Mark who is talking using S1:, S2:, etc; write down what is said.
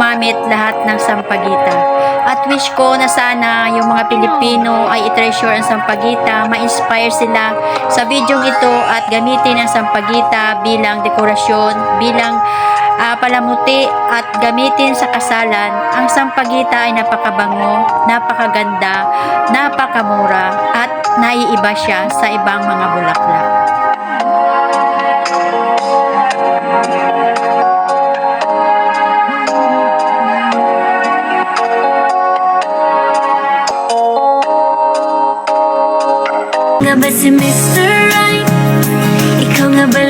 S1: gumamit lahat ng sampagita. At wish ko na sana yung mga Pilipino ay i-treasure ang sampagita, ma-inspire sila sa video ito at gamitin ang sampagita bilang dekorasyon, bilang palamuti at gamitin sa kasalan. Ang sampagita ay napakabango, napakaganda, napakamura at naiiba siya sa ibang mga bulaklak.
S2: Nga ba si Mr. Right? Ikaw nga ba